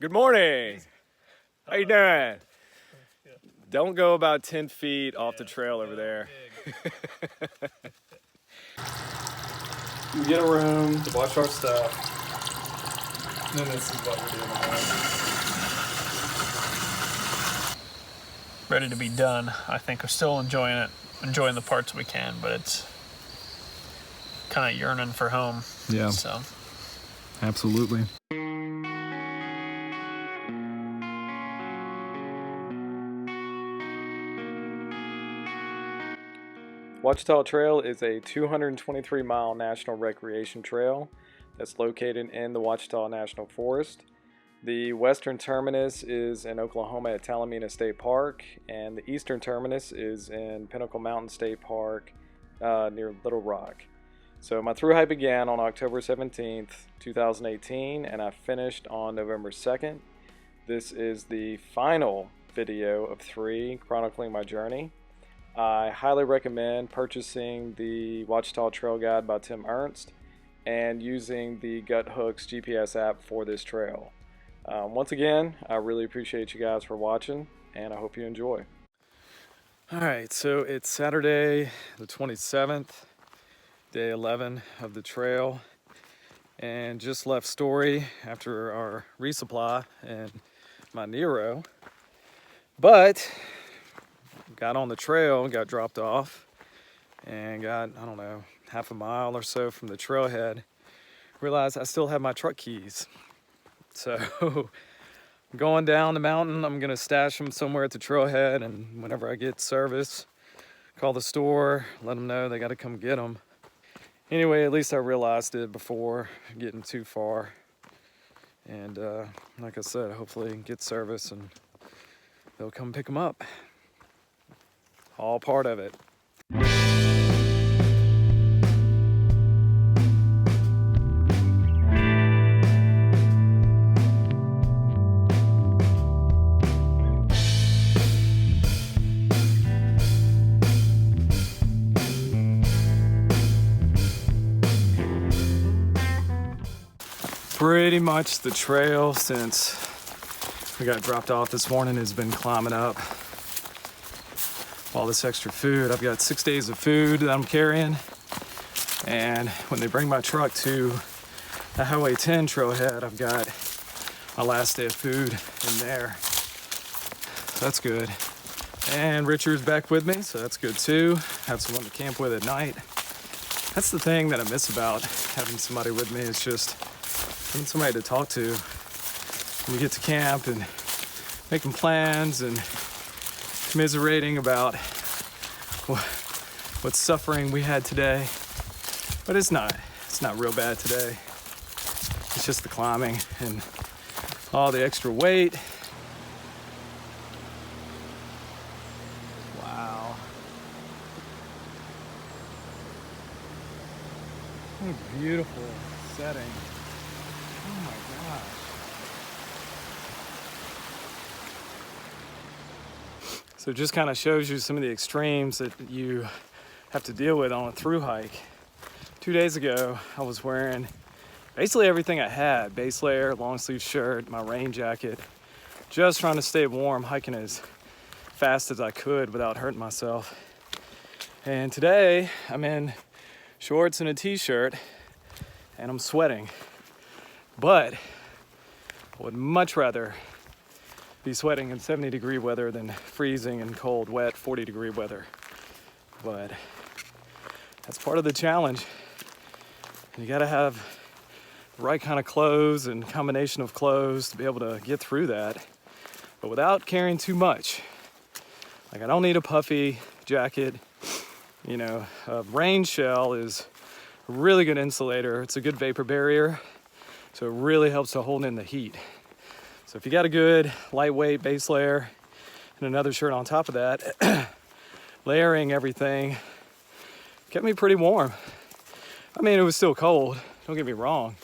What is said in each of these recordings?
Good morning. How you doing? Don't go about 10 feet off the trail over there. We get a room to watch our stuff. And then this is what we're doing tomorrow. Ready to be done. I think we're still enjoying it, enjoying the parts we can, but it's kind of yearning for home. Yeah. So, absolutely. Ouachita Trail is a 223-mile national recreation trail that's located in the Ouachita National Forest. The western terminus is in Oklahoma at Talamina State Park, and the eastern terminus is in Pinnacle Mtn State Park near Little Rock. So my thru-hike began on October 17th, 2018, and I finished on November 2nd. This is the final video of 3 chronicling my journey. I highly recommend purchasing the Ouachita Trail Guide by Tim Ernst and using the Guthooks GPS app for this trail. Once again, I really appreciate you guys for watching, and I hope you enjoy. Alright, so it's Saturday the 27th, day 11 of the trail, and just left Stormy after our resupply and my Nero, but got on the trail, got dropped off, and got, I don't know, half a mile or so from the trailhead, realized I still have my truck keys. So going down the mountain, I'm gonna stash them somewhere at the trailhead, and whenever I get service, call the store, let them know they gotta come get them. Anyway, at least I realized it before getting too far. And like I said, hopefully get service and they'll come pick them up. All part of it. Pretty much the trail since we got dropped off this morning has been climbing up. All this extra food. I've got 6 days of food that I'm carrying, and when they bring my truck to the Highway 10 trailhead, I've got my last day of food in there. So that's good. And Richard's back with me, so that's good too. Have someone to camp with at night. That's the thing that I miss about having somebody with me, is just having somebody to talk to when you get to camp and making plans and commiserating about what suffering we had today. But it's not real bad today. It's just the climbing and all the extra weight. Wow. What a beautiful setting. Oh my gosh. So it just kind of shows you some of the extremes that you have to deal with on a thru hike. 2 days ago, I was wearing basically everything I had: base layer, long sleeve shirt, my rain jacket, just trying to stay warm, hiking as fast as I could without hurting myself. And today, I'm in shorts and a t-shirt, and I'm sweating. But I would much rather be sweating in 70-degree weather than freezing and cold, wet 40-degree weather. But that's part of the challenge. You gotta have the right kind of clothes and combination of clothes to be able to get through that, but without carrying too much. Like, I don't need a puffy jacket. You know, a rain shell is a really good insulator. It's a good vapor barrier, so it really helps to hold in the heat. So if you got a good lightweight base layer and another shirt on top of that, layering everything kept me pretty warm. I mean, it was still cold, don't get me wrong,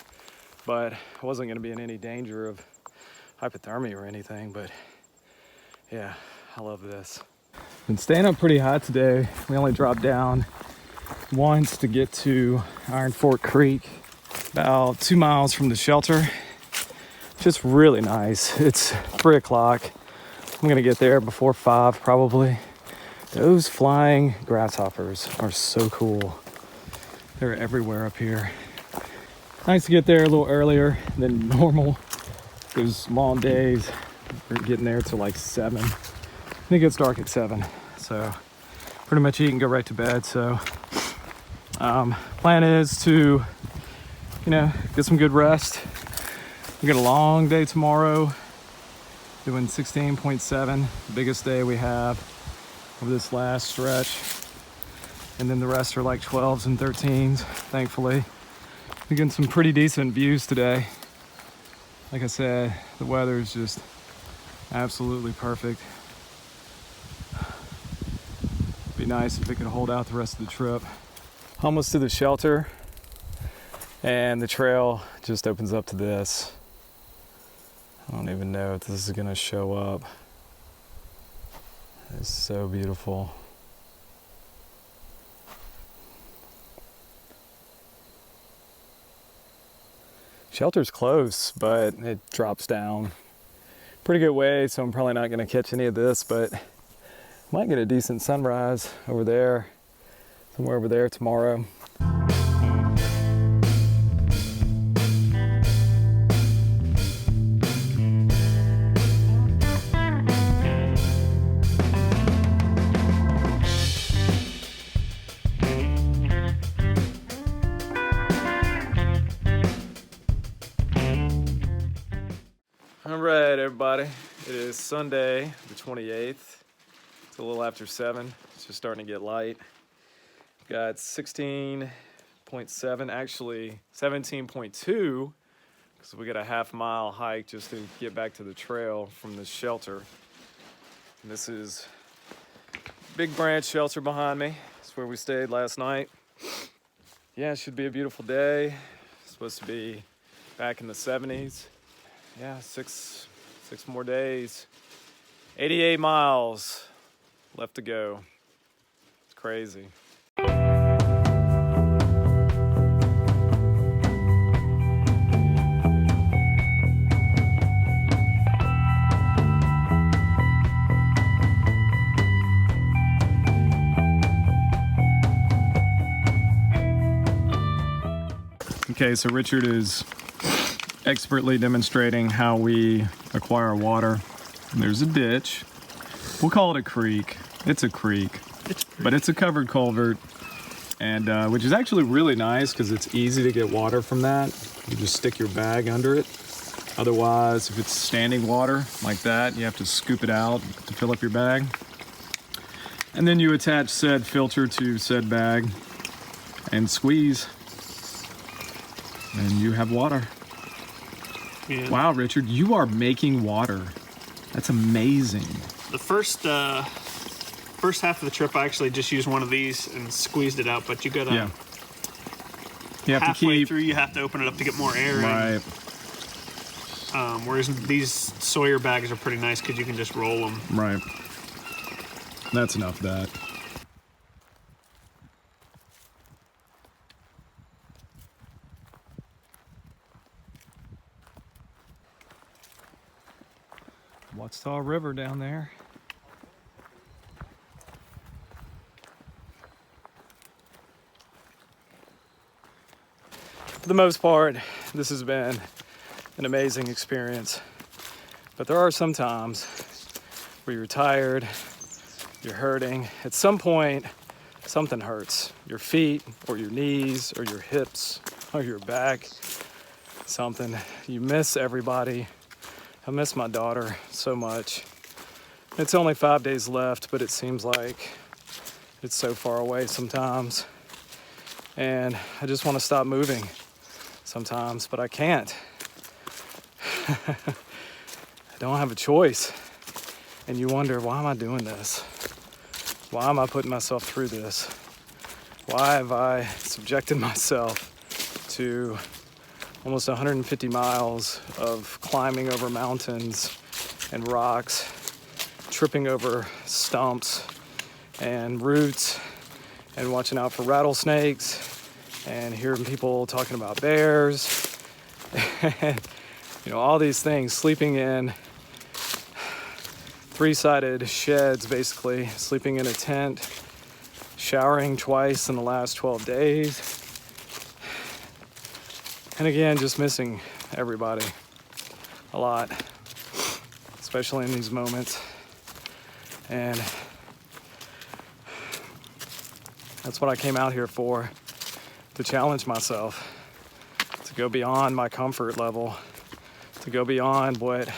but I wasn't gonna be in any danger of hypothermia or anything. But yeah, I love this. Been staying up pretty hot today. We only dropped down once to get to Iron Fork Creek, about 2 miles from the shelter. just really nice. It's 3 o'clock. I'm gonna get there before 5 probably. Those flying grasshoppers are so cool. They're everywhere up here. Nice to get there a little earlier than normal. Those long days, we're getting there till like 7. I think it gets dark at 7. So pretty much eat and go right to bed. So plan is to, get some good rest. We got a long day tomorrow, doing 16.7, the biggest day we have over this last stretch. And then the rest are like 12s and 13s, thankfully. We're getting some pretty decent views today. Like I said, the weather is just absolutely perfect. Be nice if it could hold out the rest of the trip. Almost to the shelter, and the trail just opens up to this. I don't even know if this is gonna show up. It's so beautiful. Shelter's close, but it drops down pretty good way, so I'm probably not gonna catch any of this, but might get a decent sunrise over there, somewhere over there tomorrow. All right, everybody. It is Sunday, the 28th. It's a little after 7. It's just starting to get light. Got 16.7, actually 17.2, because we got a half-mile hike just to get back to the trail from the shelter. And this is Big Branch Shelter behind me. It's where we stayed last night. Yeah, it should be a beautiful day. It's supposed to be back in the 70s. Yeah, six more days. 88 miles left to go. It's crazy. Okay, so Richard is expertly demonstrating how we acquire water. There's a ditch. We'll call it a creek. It's a creek. But it's a covered culvert, and which is actually really nice because it's easy to get water from that. You just stick your bag under it. Otherwise, if it's standing water like that, you have to scoop it out to fill up your bag. And then you attach said filter to said bag and squeeze, and you have water. Yeah. Wow, Richard, you are making water. That's amazing. The first half of the trip, I actually just used one of these and squeezed it out, but you gotta, you have halfway to keep, through, you have to open it up to get more air right. in. Whereas these Sawyer bags are pretty nice because you can just roll them. Right. That's enough of that. Ouachita River down there. For the most part, this has been an amazing experience. But there are some times where you're tired, you're hurting. At some point, something hurts. Your feet, or your knees, or your hips, or your back. Something. You miss everybody. I miss my daughter so much. It's only 5 days left, but it seems like it's so far away sometimes. And I just want to stop moving sometimes, but I can't. I don't have a choice. And you wonder, why am I doing this? Why am I putting myself through this? Why have I subjected myself to almost 150 miles of climbing over mountains and rocks, tripping over stumps and roots, and watching out for rattlesnakes, and hearing people talking about bears, and, You know, all these things, sleeping in 3-sided sheds, basically, sleeping in a tent, showering twice in the last 12 days. And again, just missing everybody a lot, especially in these moments. And that's what I came out here for, to challenge myself, to go beyond my comfort level, to go beyond what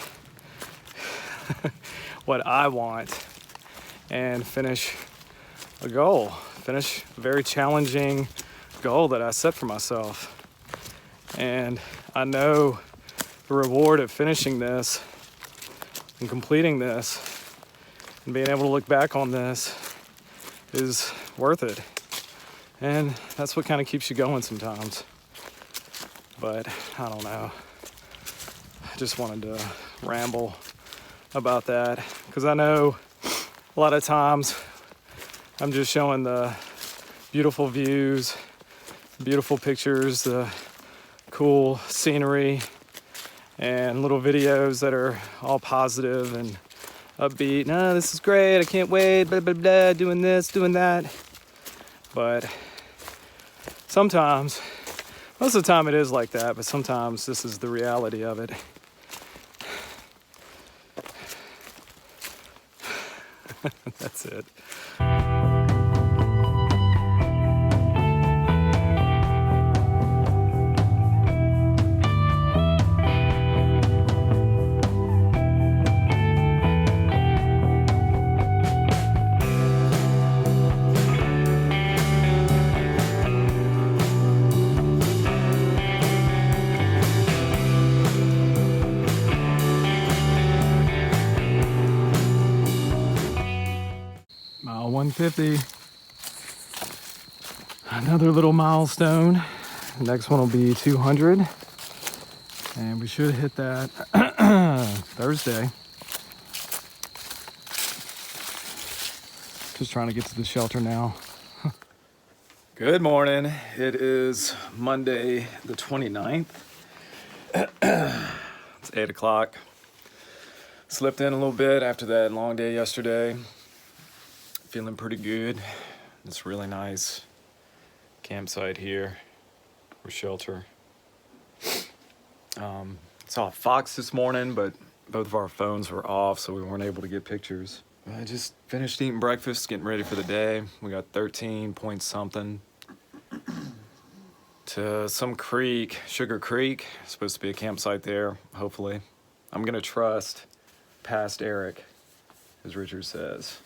what I want, and finish a goal, finish a very challenging goal that I set for myself. And I know the reward of finishing this and completing this and being able to look back on this is worth it. And that's what kind of keeps you going sometimes. But I don't know. I just wanted to ramble about that, because I know a lot of times I'm just showing the beautiful views, beautiful pictures, the cool scenery, and little videos that are all positive and upbeat. No, this is great, I can't wait, blah, blah, blah, doing this, doing that. But sometimes, most of the time it is like that, but sometimes this is the reality of it. That's it. Mile 150. Another little milestone. The next one will be 200. And we should hit that Thursday. Just trying to get to the shelter now. Good morning. It is Monday the 29th. It's 8 o'clock. Slept in a little bit after that long day yesterday. Feeling pretty good. It's really nice campsite here for shelter. Saw a fox this morning, but both of our phones were off, so we weren't able to get pictures. I just finished eating breakfast, getting ready for the day. We got 13 point something to some creek, Sugar Creek. Supposed to be a campsite there, hopefully. I'm gonna trust past Eric, as Richard says.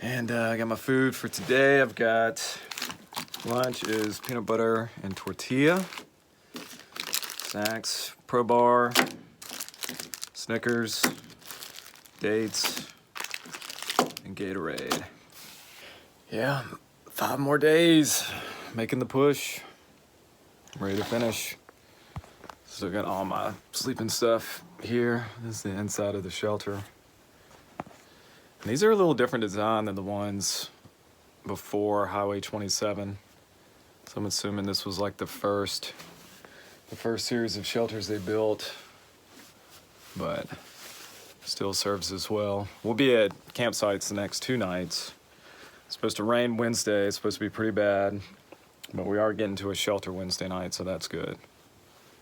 And I got my food for today. I've got lunch is peanut butter and tortilla. Snacks, Pro Bar, Snickers, dates, and Gatorade. Yeah, 5 more days. Making the push. Ready to finish. Still got all my sleeping stuff here. This is the inside of the shelter. And these are a little different design than the ones before Highway 27. So I'm assuming this was like the first series of shelters they built, but still serves as well. We'll be at campsites the next 2 nights. It's supposed to rain Wednesday. It's supposed to be pretty bad, but we are getting to a shelter Wednesday night, so that's good.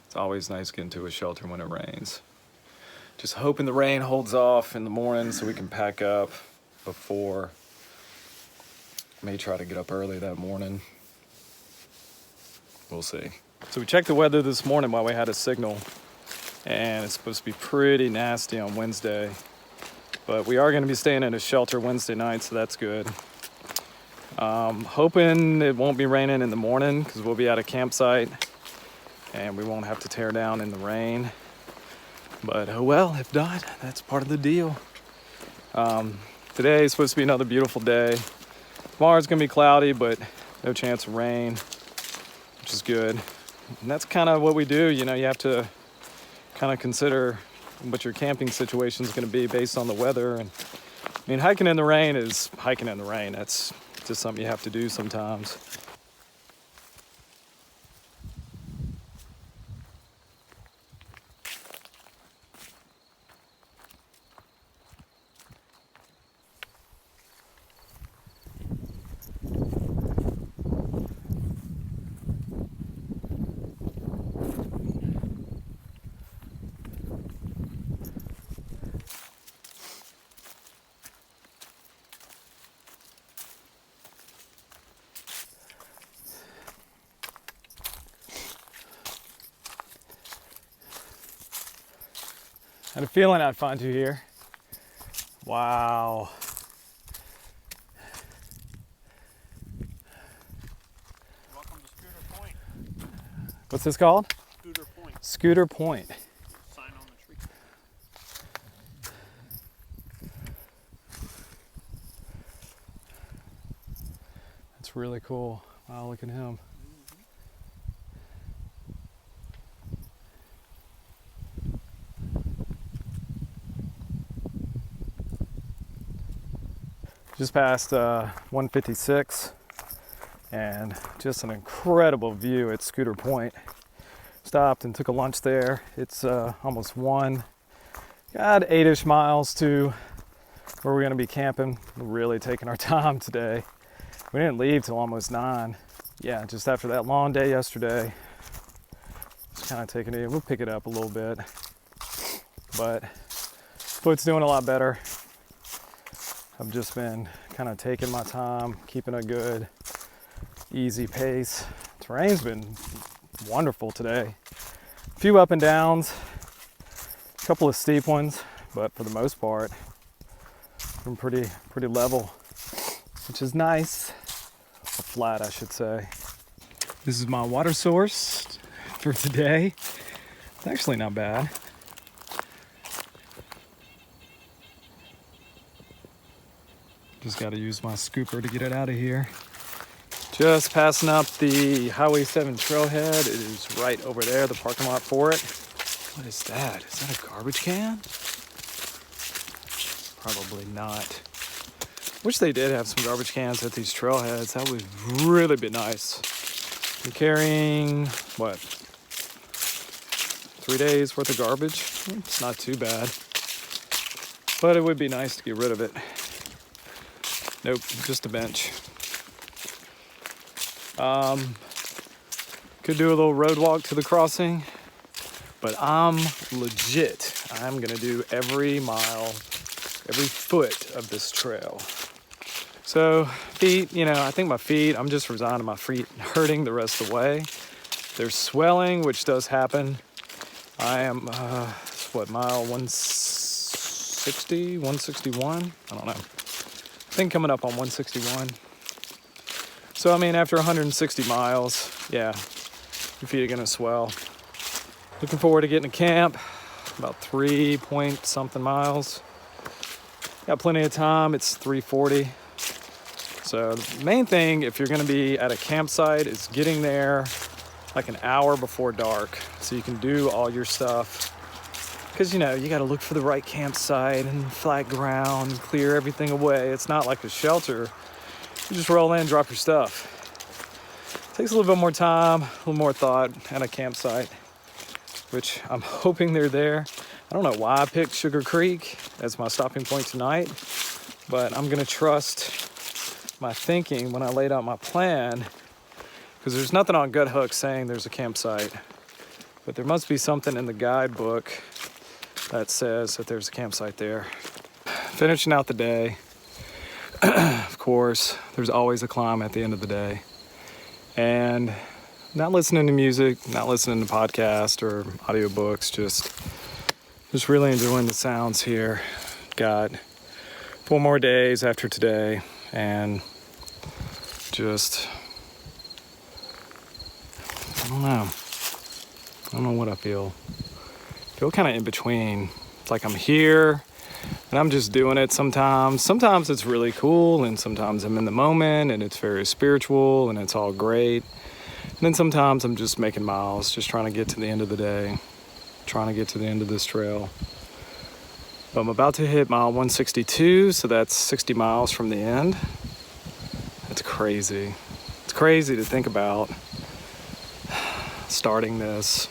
It's always nice getting to a shelter when it rains. Just hoping the rain holds off in the morning so we can pack up before. May try to get up early that morning. We'll see. So we checked the weather this morning while we had a signal, and it's supposed to be pretty nasty on Wednesday. But we are going to be staying in a shelter Wednesday night, so that's good. Hoping it won't be raining in the morning because we'll be at a campsite and we won't have to tear down in the rain. But oh well, if not, that's part of the deal. Today is supposed to be another beautiful day. Tomorrow's gonna be cloudy, but no chance of rain, which is good. And that's kind of what we do, you know, you have to kind of consider what your camping situation is gonna be based on the weather. And I mean, hiking in the rain is hiking in the rain. That's just something you have to do sometimes. had a feeling I'd find you here. Wow. Welcome to Scooter Point. What's this called? Scooter Point. Scooter Point. Sign on the tree. That's really cool. Wow, look at him. Just past 156 and just an incredible view at Scooter Point. Stopped and took a lunch there. It's almost 1. Got 8-ish miles to where we're gonna be camping. We're really taking our time today. We didn't leave till almost 9. Yeah, just after that long day yesterday. Just kind of taking it, we'll pick it up a little bit. But foot's doing a lot better. I've just been kind of taking my time, keeping a good, easy pace. Terrain's been wonderful today. A few up and downs, a couple of steep ones, but for the most part, been pretty level, which is nice. Or flat, I should say. This is my water source for today. It's actually not bad. Just got to use my scooper to get it out of here. Just passing up the Highway 7 trailhead. It is right over there, the parking lot for it. What is that? Is that a garbage can? Probably not. Wish they did have some garbage cans at these trailheads. That would really be nice. I'm carrying, what, 3 days worth of garbage? It's not too bad. But it would be nice to get rid of it. Nope, just a bench. Could do a little road walk to the crossing, but I'm legit. I'm gonna do every mile, every foot of this trail. So feet, I think my feet, I'm just resigned to my feet hurting the rest of the way. There's swelling, which does happen. I am, mile 160, 161? I don't know. I think coming up on 161. So, after 160 miles, yeah, your feet are gonna swell. Looking forward to getting to camp, about 3 point something miles. Got plenty of time, it's 3:40. So the main thing, if you're gonna be at a campsite, is getting there like an hour before dark so you can do all your stuff. Because, you gotta look for the right campsite and flat ground, clear everything away. It's not like a shelter. You just roll in, drop your stuff. Takes a little bit more time, a little more thought at a campsite, which I'm hoping they're there. I don't know why I picked Sugar Creek as my stopping point tonight, but I'm gonna trust my thinking when I laid out my plan, because there's nothing on Gut Hook saying there's a campsite, but there must be something in the guidebook that says that there's a campsite there. Finishing out the day. Of course, there's always a climb at the end of the day. And not listening to music, not listening to podcasts or audiobooks, just really enjoying the sounds here. Got 4 more days after today, and just, I don't know what I feel. I feel kind of in between. It's like I'm here and I'm just doing it sometimes. Sometimes it's really cool, and sometimes I'm in the moment and it's very spiritual and it's all great. And then sometimes I'm just making miles, just trying to get to the end of the day, trying to get to the end of this trail. But I'm about to hit mile 162, so that's 60 miles from the end. That's crazy. It's crazy to think about starting this,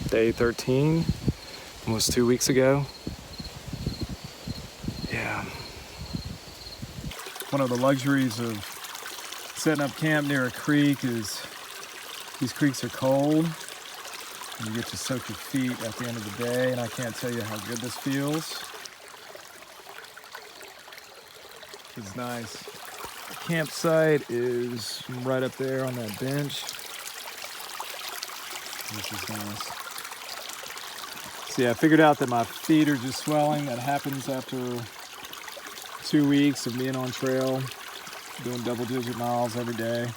day 13, almost 2 weeks ago. Yeah. One of the luxuries of setting up camp near a creek is these creeks are cold. And you get to soak your feet at the end of the day, and I can't tell you how good this feels. It's nice. The campsite is right up there on that bench, which is nice. So yeah, I figured out that my feet are just swelling. That happens after 2 weeks of being on trail, doing double-digit miles every day.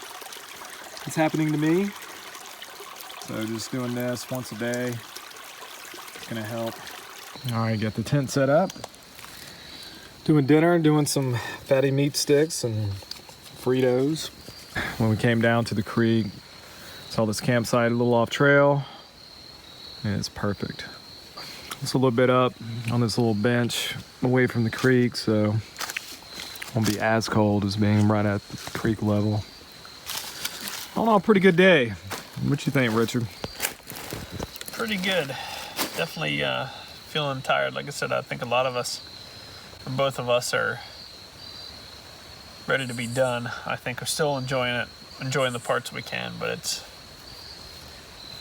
It's happening to me. So just doing this once a day, it's gonna help. All right, got the tent set up. Doing dinner, doing some fatty meat sticks and Fritos. When we came down to the creek, saw this campsite a little off trail, and it's perfect. It's a little bit up on this little bench away from the creek, so it won't be as cold as being right at the creek level. All in all, pretty good day. What you think, Richard? Pretty good. Definitely feeling tired. Like I said, I think a lot of us, or both of us, are ready to be done. I think we're still enjoying it, enjoying the parts we can, but it's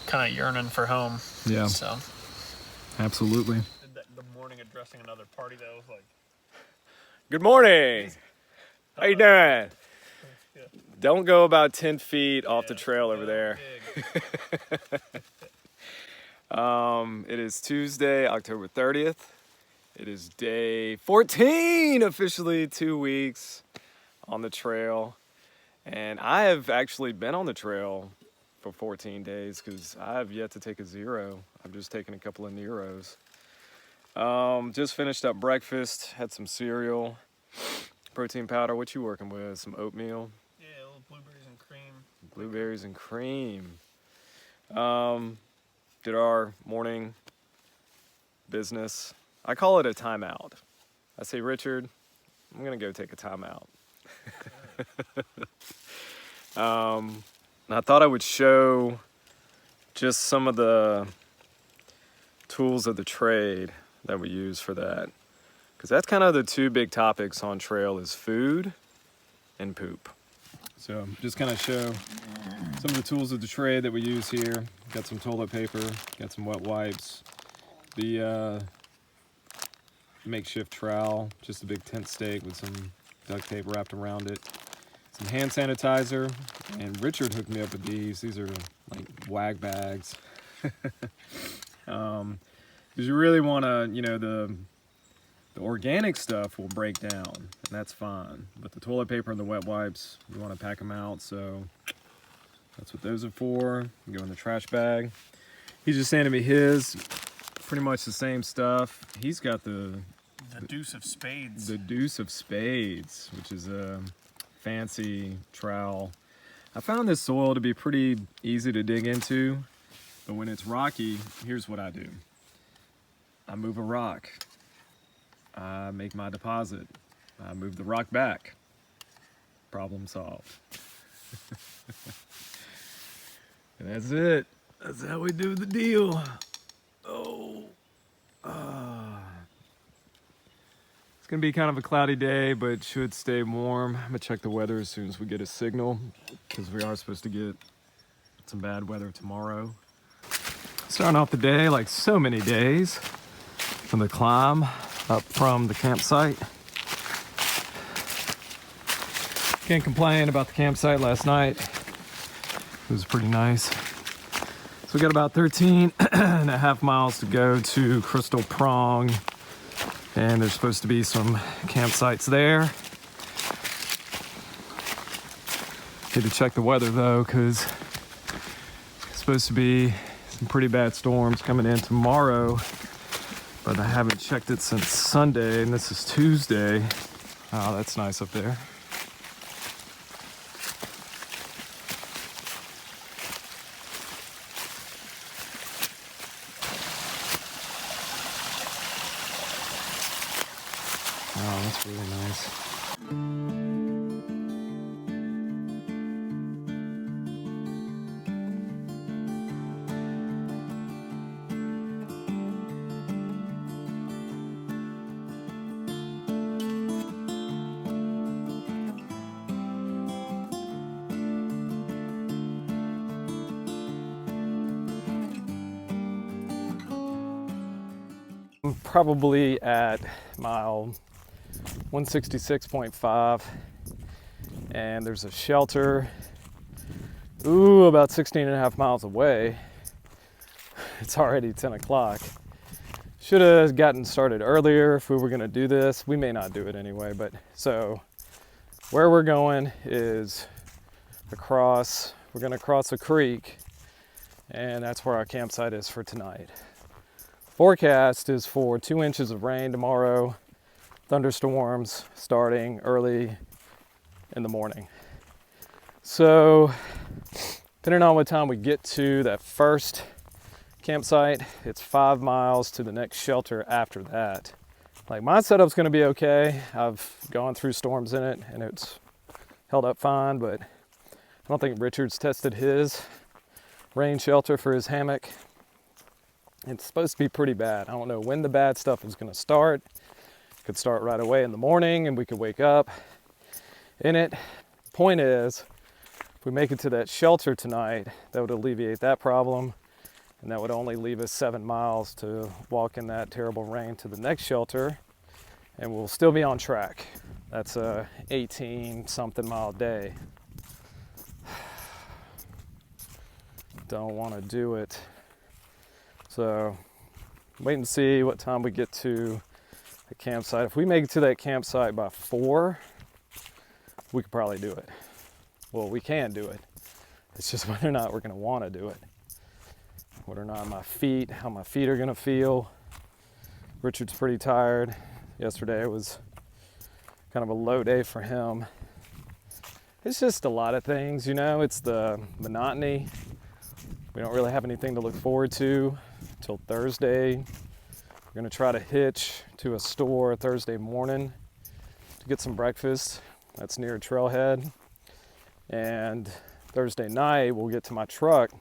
kind of yearning for home. Yeah. So. Absolutely. The morning addressing another party that was like, good morning. How you doing? Yeah. Don't go about 10 feet off the trail over there. It is Tuesday, October 30th. It is day 14, officially 2 weeks on the trail. And I have actually been on the trail for 14 days because I have yet to take a zero. I've just taken a couple of Neros. Just finished up breakfast, had some cereal, protein powder. What you working with? Some oatmeal? Yeah, little blueberries and cream. Blueberries and cream. Did our morning business. I call it a timeout. I say, Richard, I'm gonna go take a timeout. I thought I would show just some of the tools of the trade that we use for that. Because that's kind of the two big topics on trail is food and poop. So just kind of show some of the tools of the trade that we use here. Got some toilet paper, got some wet wipes, the makeshift trowel, just a big tent stake with some duct tape wrapped around it. Some hand sanitizer, and Richard hooked me up with these. These are like wag bags. Because you really want to, the organic stuff will break down, and that's fine. But the toilet paper and the wet wipes, you want to pack them out, so that's what those are for. You go in the trash bag. He's just handed me his, pretty much the same stuff. He's got the Deuce of Spades. The Deuce of Spades, which is a fancy trowel. I found this soil to be pretty easy to dig into, but when it's rocky, here's what I do. I move a rock. I make my deposit. I move the rock back. Problem solved. And that's it. That's how we do the deal. It's gonna be kind of a cloudy day, but it should stay warm. I'm gonna check the weather as soon as we get a signal, because we are supposed to get some bad weather tomorrow. Starting off the day like so many days from the climb up from the campsite. Can't complain about the campsite last night. It was pretty nice. So we got about 13 and a half miles to go to Crystal Prong. And there's supposed to be some campsites there. Need to check the weather though, because it's supposed to be some pretty bad storms coming in tomorrow. But I haven't checked it since Sunday, and this is Tuesday. Oh, that's nice up there. Oh, that's really nice. I'm probably at mile 166.5, and there's a shelter about 16 and a half miles away. It's already 10 o'clock, should have gotten started earlier if we were gonna do this. We may not do it anyway, but so where we're going is we're gonna cross a creek, and that's where our campsite is for tonight. Forecast is for 2 inches of rain tomorrow, thunderstorms starting early in the morning. So depending on what time we get to that first campsite, it's 5 miles to the next shelter after that. Like, my setup's gonna be okay. I've gone through storms in it and it's held up fine, but I don't think Richard's tested his rain shelter for his hammock. It's supposed to be pretty bad. I don't know when the bad stuff is gonna start. It could start right away in the morning and we could wake up in it. Point is, if we make it to that shelter tonight, that would alleviate that problem, and that would only leave us 7 miles to walk in that terrible rain to the next shelter, and we'll still be on track. That's a 18-something mile day. Don't want to do it. So wait and see what time we get to the campsite. If we make it to that campsite by 4, we could probably do it. Well, we can do it. It's just whether or not we're going to want to do it. Whether or not how my feet are going to feel. Richard's pretty tired. Yesterday was kind of a low day for him. It's just a lot of things, you know. It's the monotony. We don't really have anything to look forward to until Thursday. We're going to try to hitch to a store Thursday morning to get some breakfast. That's near a trailhead. And Thursday night, we'll get to my truck.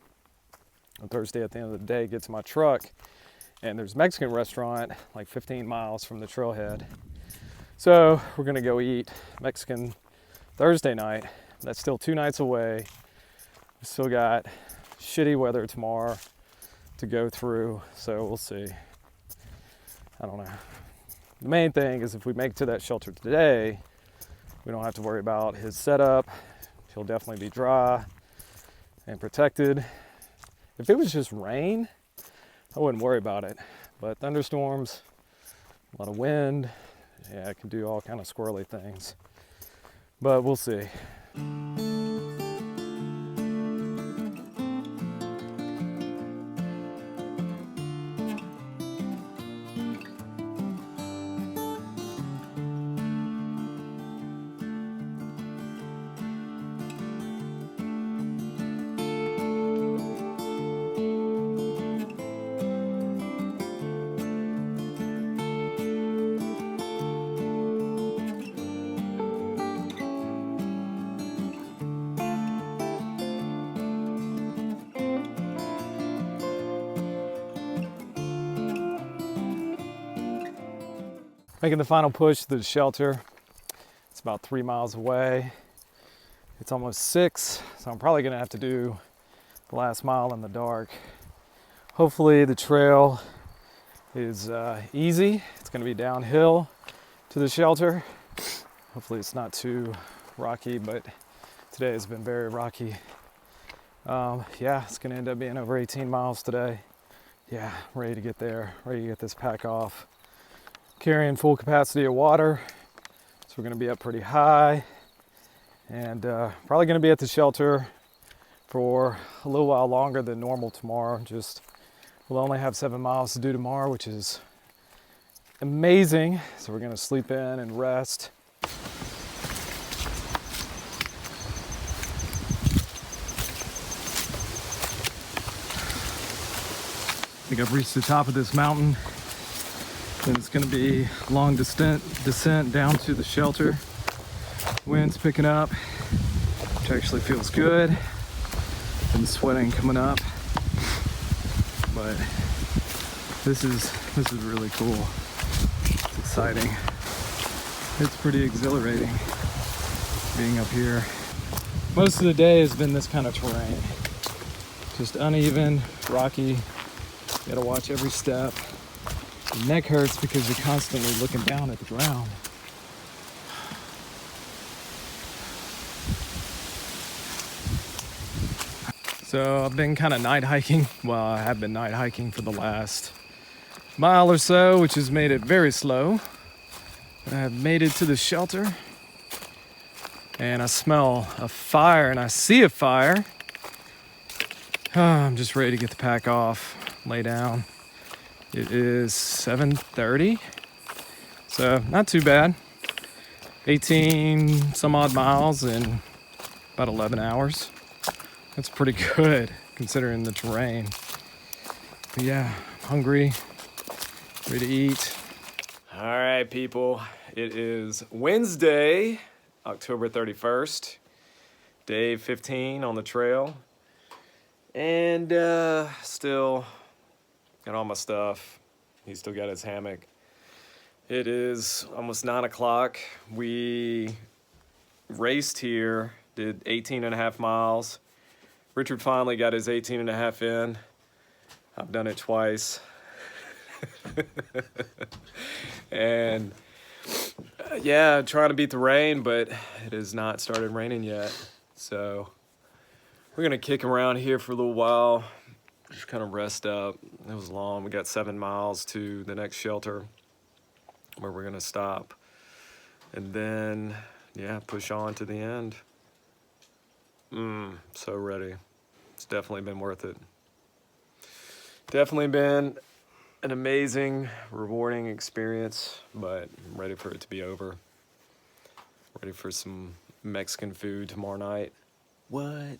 On Thursday at the end of the day, get to my truck. And there's a Mexican restaurant like 15 miles from the trailhead. So we're gonna go eat Mexican Thursday night. That's still 2 nights away. We still got shitty weather tomorrow to go through, so we'll see. I don't know. The main thing is if we make it to that shelter today, we don't have to worry about his setup. He'll definitely be dry and protected. If it was just rain, I wouldn't worry about it. But thunderstorms, a lot of wind, yeah, it can do all kind of squirrely things. But we'll see. Making the final push to the shelter. It's about 3 miles away. It's almost 6, so I'm probably gonna have to do the last mile in the dark. Hopefully the trail is easy. It's gonna be downhill to the shelter. Hopefully it's not too rocky, but today has been very rocky. Yeah, it's gonna end up being over 18 miles today. Yeah, ready to get there, ready to get this pack off. Carrying full capacity of water, so we're going to be up pretty high, and probably going to be at the shelter for a little while longer than normal tomorrow. We'll only have 7 miles to do tomorrow, which is amazing. So we're going to sleep in and rest. I think I've reached the top of this mountain. Then it's going to be long descent down to the shelter. Wind's picking up, which actually feels good. Been sweating coming up, but this is really cool. It's exciting. It's pretty exhilarating being up here. Most of the day has been this kind of terrain, just uneven, rocky. You got to watch every step. Your neck hurts because you're constantly looking down at the ground. So I've been kind of night hiking. Well, I have been night hiking for the last mile or so, which has made it very slow. I have made it to the shelter, and I smell a fire, and I see a fire. I'm just ready to get the pack off, lay down. It is 7:30, so not too bad. 18 some odd miles in about 11 hours. That's pretty good considering the terrain. But yeah, hungry, ready to eat. All right, people, it is Wednesday, October 31st, day 15 on the trail. And still got all my stuff. He still got his hammock. It is almost 9 o'clock. We raced here, did 18 and a half miles. Richard finally got his 18 and a half in. I've done it twice. And yeah, trying to beat the rain, but it has not started raining yet. So we're gonna kick around here for a little while, just kind of rest up. It was long. We got 7 miles to the next shelter where we're gonna stop. And then, yeah, push on to the end. So ready. It's definitely been worth it. Definitely been an amazing, rewarding experience, but I'm ready for it to be over. Ready for some Mexican food tomorrow night. What?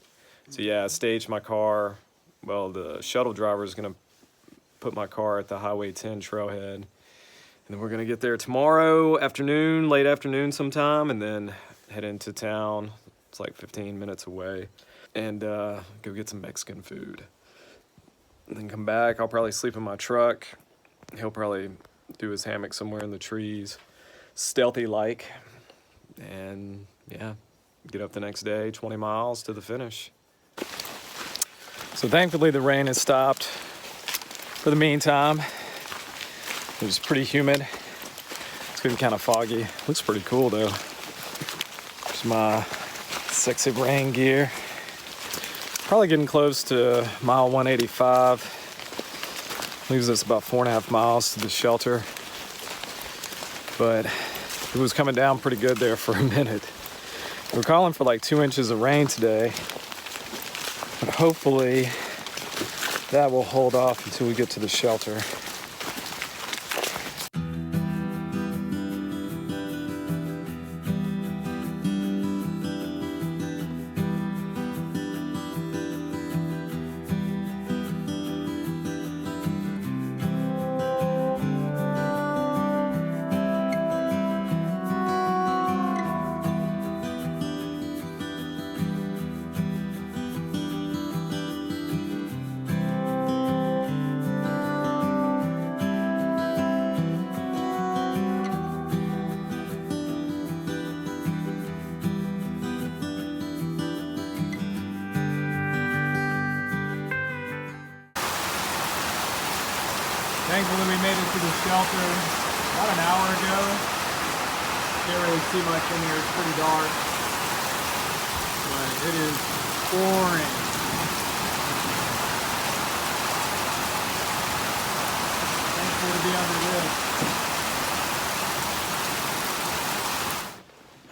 So yeah, I staged my car. Well, the shuttle driver is gonna put my car at the Highway 10 trailhead. And then we're gonna get there tomorrow afternoon, late afternoon sometime, and then head into town. It's like 15 minutes away. And go get some Mexican food. And then come back. I'll probably sleep in my truck. He'll probably do his hammock somewhere in the trees, stealthy like. And yeah, get up the next day, 20 miles to the finish. So thankfully the rain has stopped for the meantime. It was pretty humid. It's been kind of foggy. Looks pretty cool though. There's my sexy rain gear. Probably getting close to mile 185. Leaves us about 4.5 miles to the shelter. But it was coming down pretty good there for a minute. We're calling for like 2 inches of rain today. But hopefully that will hold off until we get to the shelter. Thankfully we made it to the shelter about an hour ago. Can't really see much in here, it's pretty dark. But it is pouring. Thankful to be under this.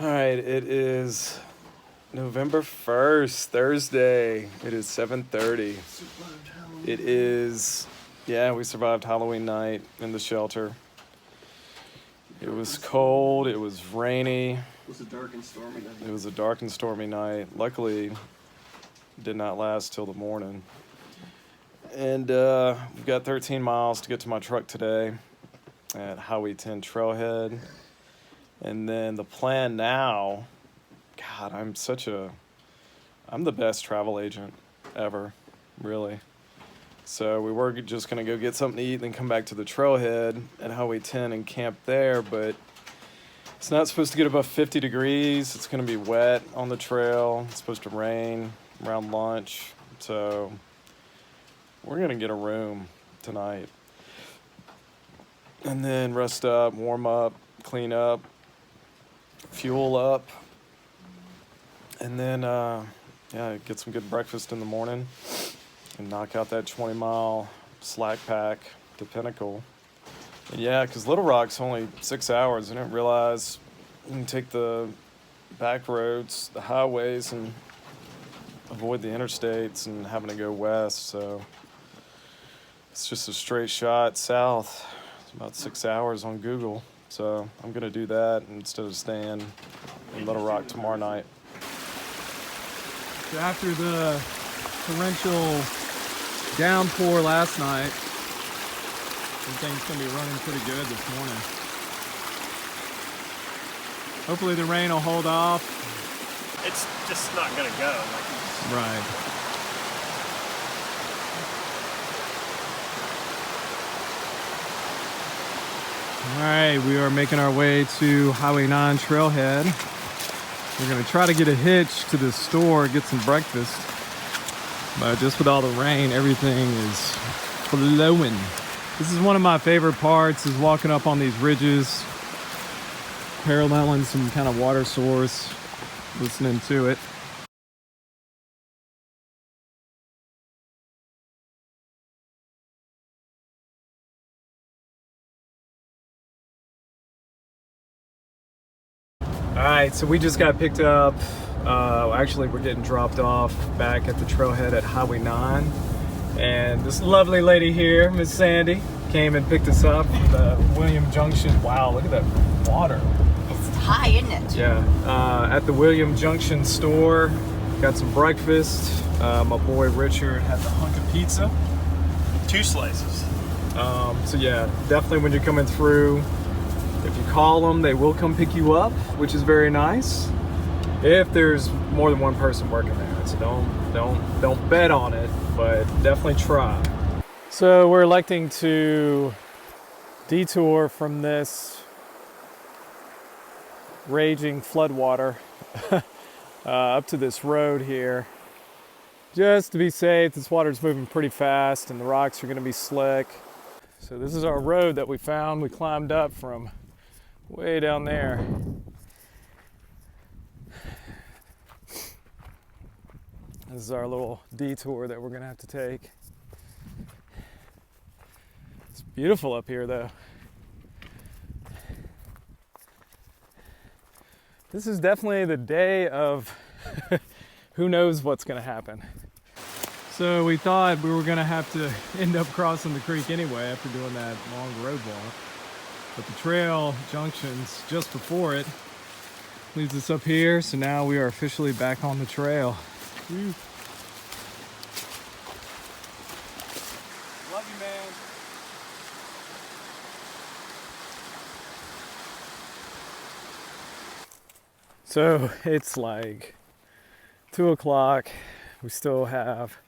Alright, it is November 1st, Thursday. It is 7:30. It is... Yeah, we survived Halloween night in the shelter. It was cold, it was rainy. It was a dark and stormy night. It was a dark and stormy night. Luckily, it did not last till the morning. And we've got 13 miles to get to my truck today at Highway 10 Trailhead. And then the plan now, God, I'm the best travel agent ever, really. So we were just gonna go get something to eat and then come back to the trailhead at Highway 10 and camp there, but it's not supposed to get above 50 degrees. It's gonna be wet on the trail. It's supposed to rain around lunch. So we're gonna get a room tonight. And then rest up, warm up, clean up, fuel up. And then, get some good breakfast in the morning. And knock out that 20-mile slack pack to Pinnacle. Yeah, because Little Rock's only 6 hours. I didn't realize you can take the back roads, the highways, and avoid the interstates and having to go west. So it's just a straight shot south. It's about 6 hours on Google. So I'm going to do that instead of staying in Little Rock tomorrow night. So after the torrential downpour last night, everything's going to be running pretty good this morning. Hopefully the rain will hold off. It's just not gonna go. Right. All right, we are making our way to Highway 9 trailhead. We're gonna try to get a hitch to the store, get some breakfast. But just with all the rain, everything is flowing. This is one of my favorite parts, is walking up on these ridges, paralleling some kind of water source, listening to it. Alright, so we just got picked up. Actually, we're getting dropped off back at the trailhead at Highway 9. And this lovely lady here, Miss Sandy, came and picked us up at the William Junction. Wow, look at that water. It's high, isn't it? Yeah, at the William Junction store, got some breakfast. My boy Richard had the hunk of pizza. 2 slices. So yeah, definitely when you're coming through, if you call them, they will come pick you up, which is very nice. If there's more than one person working there, so don't bet on it, but definitely try. So we're electing to detour from this raging floodwater up to this road here, just to be safe. This water's moving pretty fast and the rocks are going to be slick. So this is our road that we found. We climbed up from way down there. This is our little detour that we're going to have to take. It's beautiful up here though. This is definitely the day of who knows what's going to happen. So we thought we were going to have to end up crossing the creek anyway after doing that long road walk. But the trail junctions just before it leads us up here, so now we are officially back on the trail. Woo. Love you, man. So it's like 2 o'clock. We still have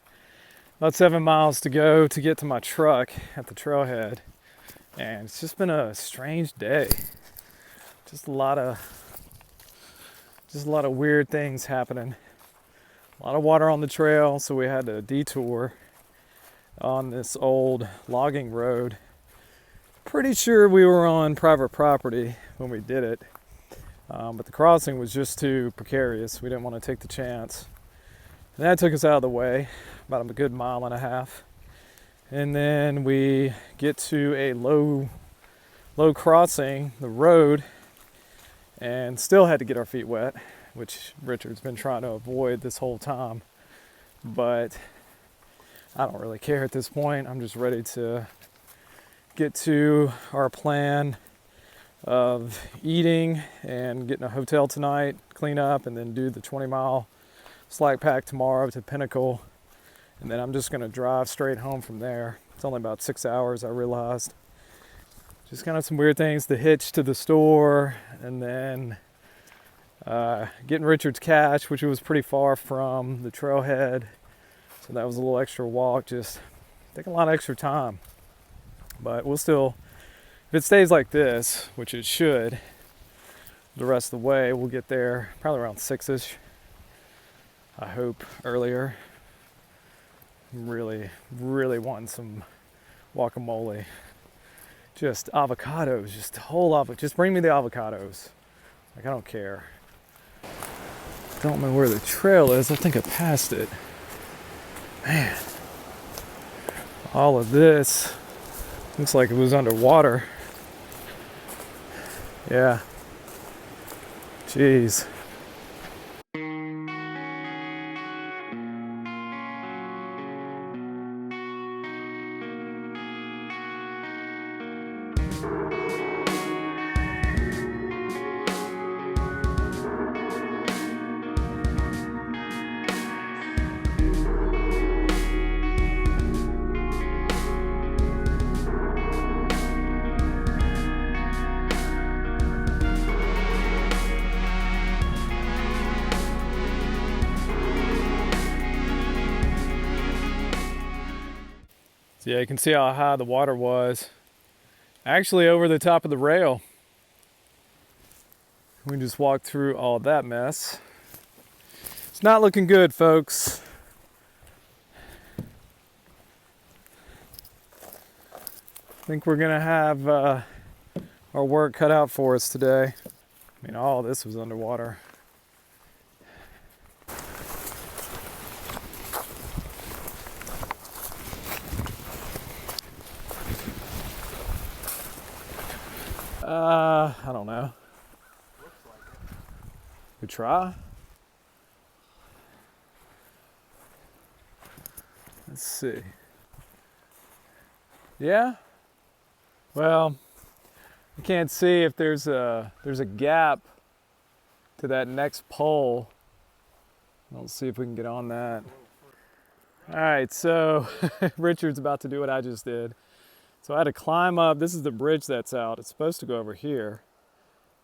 about 7 miles to go to get to my truck at the trailhead. And it's just been a strange day. Just a lot of weird things happening. A lot of water on the trail, so we had to detour on this old logging road. Pretty sure we were on private property when we did it. But the crossing was just too precarious. We didn't want to take the chance. And that took us out of the way, about a good 1.5 miles. And then we get to a low crossing, the road, and still had to get our feet wet, which Richard's been trying to avoid this whole time. But I don't really care at this point. I'm just ready to get to our plan of eating and getting a hotel tonight, clean up, and then do the 20-mile slack pack tomorrow to Pinnacle. And then I'm just going to drive straight home from there. It's only about 6 hours, I realized. Just kind of some weird things, the hitch to the store, and then getting Richard's cache, which was pretty far from the trailhead. So that was a little extra walk, just taking a lot of extra time. But we'll still, if it stays like this, which it should, the rest of the way, we'll get there probably around 6-ish. I hope earlier. I'm really wanting some guacamole. Just avocados, just whole avocado. Just bring me the avocados. Like, I don't care. Don't know where the trail is. I think I passed it. Man. All of this looks like it was underwater. Yeah. Jeez. So yeah, you can see how high the water was. Actually over the top of the rail. We just walked through all that mess. It's not looking good, folks. I think we're gonna have our work cut out for us today. I mean, all this was underwater. I don't know. We try? Let's see. Yeah? Well, I can't see if there's a gap to that next pole. Let's see if we can get on that. All right, so Richard's about to do what I just did. So I had to climb up. This is the bridge that's out. It's supposed to go over here.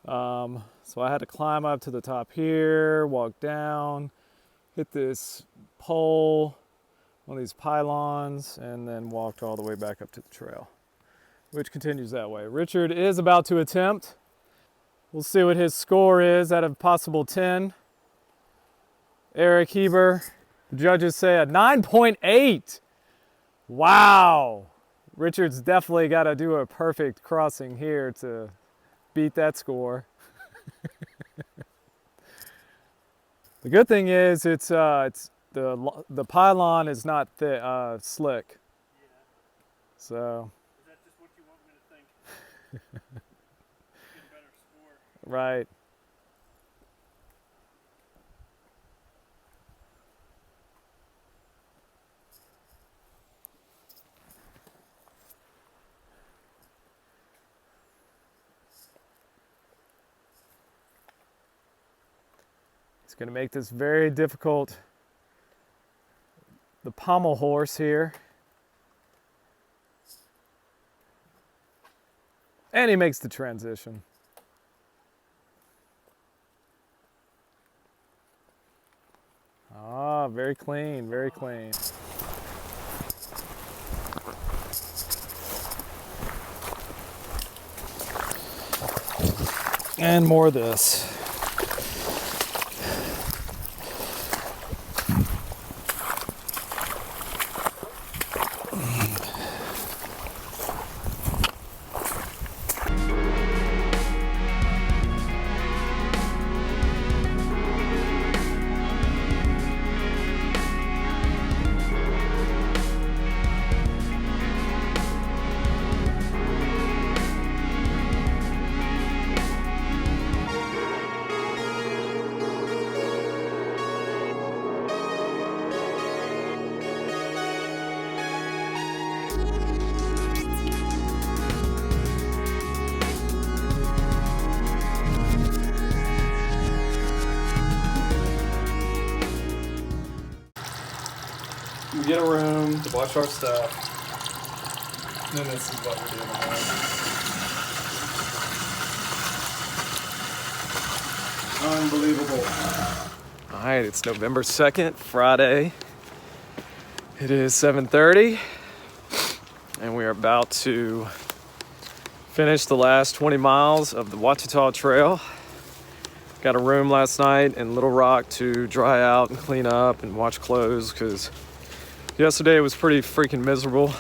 So I had to climb up to the top here, walk down, hit this pole, one of these pylons, and then walked all the way back up to the trail, which continues that way. Richard is about to attempt. We'll see what his score is out of possible 10. Eric Heber, the judges say a 9.8. Wow. Richard's definitely got to do a perfect crossing here to beat that score. The good thing is it's the pylon is not slick. Yeah. So. Is that just what you want me to think? Get a better score. Right. It's going to make this very difficult. The pommel horse here. And he makes the transition. Ah, very clean, very clean. And more of this. We get a room to wash our stuff. And then this is what we're doing tomorrow. Unbelievable. All right, it's November 2nd, Friday. It is 7:30, and we are about to finish the last 20 miles of the Ouachita Trail. Got a room last night in Little Rock to dry out and clean up and wash clothes because yesterday was pretty freaking miserable.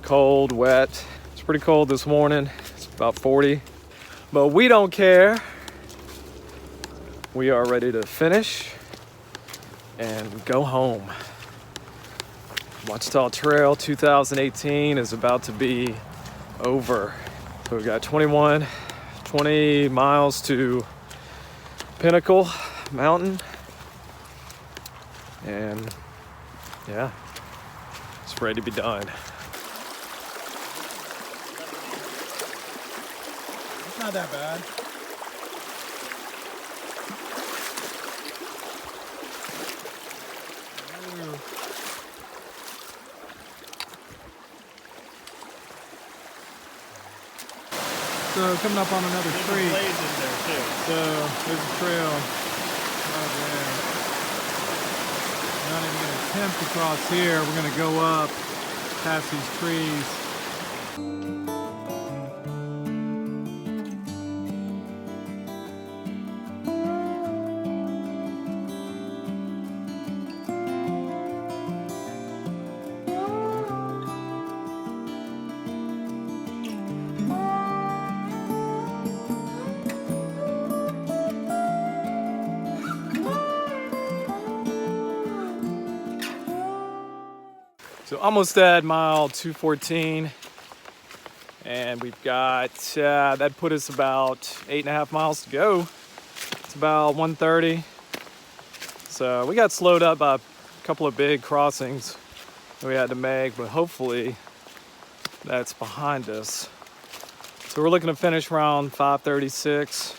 Cold, wet. It's pretty cold this morning. It's about 40. But we don't care. We are ready to finish and go home. Ouachita Trail 2018 is about to be over. So we've got 21 20 miles to Pinnacle Mountain. And yeah, it's ready to be done. It's not that bad. So coming up on another street. There's in there too. So there's a trail right there. We're not even going to attempt to cross here. We're going to go up past these trees. So almost at mile 214, and we've got, that put us about 8.5 miles to go. It's about 1:30. So we got slowed up by a couple of big crossings that we had to make, but hopefully that's behind us. So we're looking to finish around 5:36,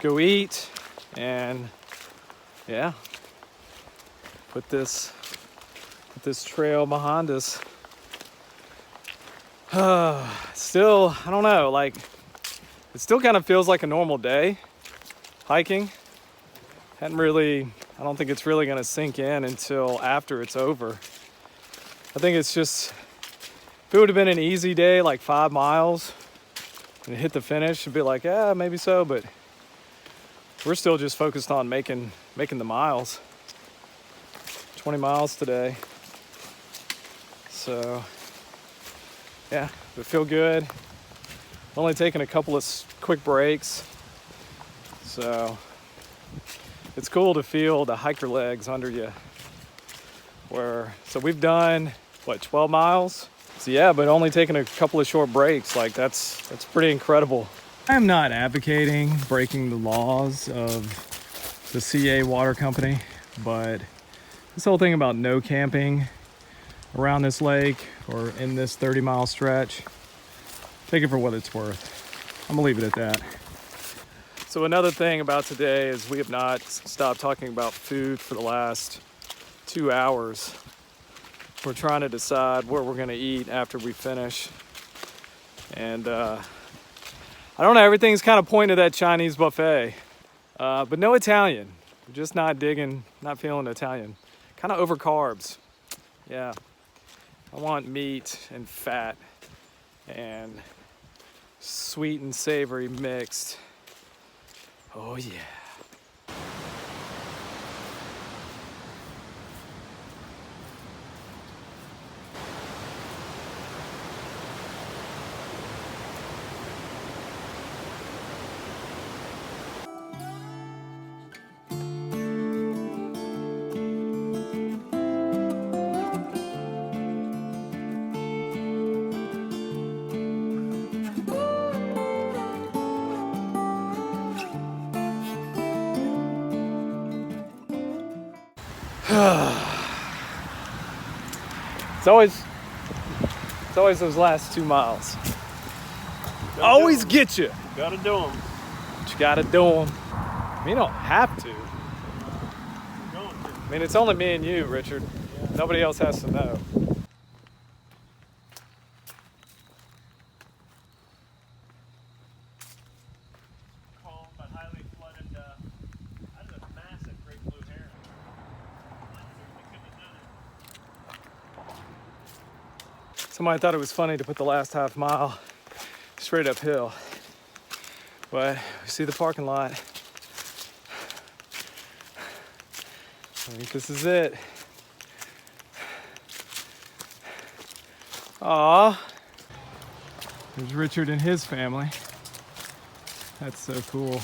go eat, and yeah, put this trail behind us. Still, I don't know, like, it still kind of feels like a normal day hiking. I don't think it's really gonna sink in until after it's over. I think it's just, if it would have been an easy day, like 5 miles, and hit the finish, it'd be like, yeah, maybe so, but we're still just focused on making the miles. 20 miles today. So yeah, we feel good. Only taking a couple of quick breaks. So it's cool to feel the hiker legs under you. So we've done, what, 12 miles? So yeah, but only taking a couple of short breaks. Like that's pretty incredible. I am not advocating breaking the laws of the CA Water Company, but this whole thing about no camping around this lake or in this 30-mile stretch, take it for what it's worth. I'm gonna leave it at that. So another thing about today is we have not stopped talking about food for the last 2 hours. We're trying to decide where we're gonna eat after we finish. And I don't know, everything's kind of pointing to that Chinese buffet, but no Italian. I'm just not digging, not feeling Italian. Kind of over carbs. Yeah. I want meat and fat and sweet and savory mixed. Oh yeah. It's always those last 2 miles. Always get you. Gotta do them. But you gotta do them. I mean, you don't have to. I mean, it's only me and you, Richard. Yeah. Nobody else has to know. Calm but highly flooded. That's a massive great blue heron. Somebody thought it was funny to put the last half mile straight uphill, but we see the parking lot. I think this is it. Aw, there's Richard and his family. That's so cool.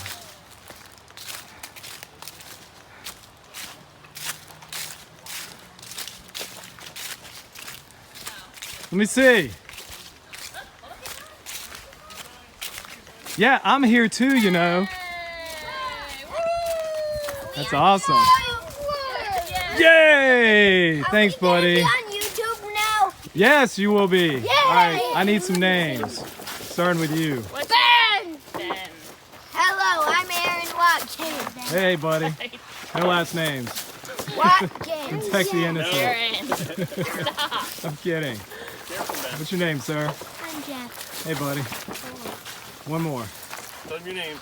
Let me see. Yeah, I'm here too, you know. That's awesome. Yay! Thanks, buddy. On YouTube now. Yes, you will be. Yay! All right, I need some names. Starting with you. Ben. Hello, I'm Aaron Watkins. Hey, buddy. No last names. Watkins. Sexy innocent. Aaron. I'm kidding. What's your name, sir? I'm Jeff. Hey, buddy. One more. Tell them your name.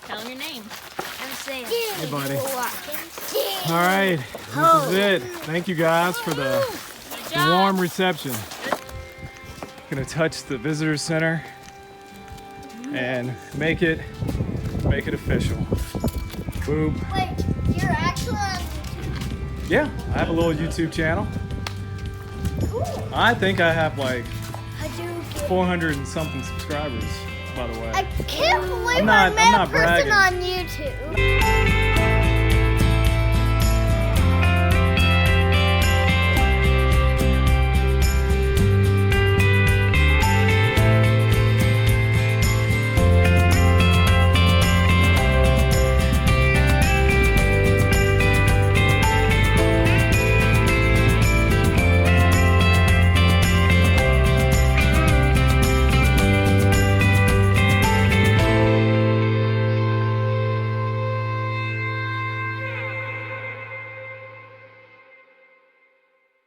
Tell him your name. I'm Sam. Hey, buddy. Watkins. All right, this is it. Thank you guys for the warm reception. Gonna touch the visitor center and make it official. Boom. Wait, you're actually on YouTube? Yeah, I have a little YouTube channel. Cool. I think I have like Hadouken. 400 and something subscribers, by the I way. can't believe I'm not I met a person bragging. on YouTube.